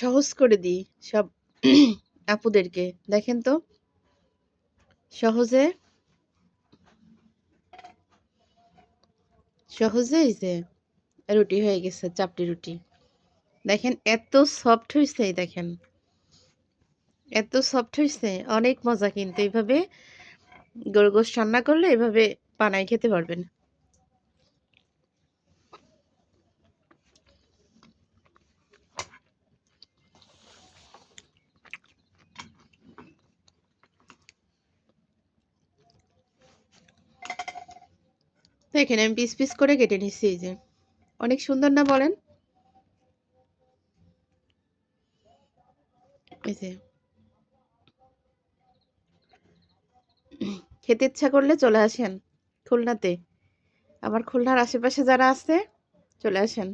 সহজ করে দিই সব আপুদেরকে। দেখেন তো সহজে এই যে রুটি হয়ে গেছে, চাপটি রুটি। দেখেন এত সফট হইছে, দেখেন এত সফট হইছে, অনেক মজা। কিন্তু এইভাবে গরুর গোশত রান্না করলে এভাবে বানাই খেতে পারবেন। দেখেন আমি পিস পিস করে কেটে নিচ্ছি, এই যে অনেক সুন্দর না বলেন? এই যে খেতে ইচ্ছা করলে চলে আসেন খুলনাতে। আমার খুলনার আশেপাশে যারা আছে চলে আসেন।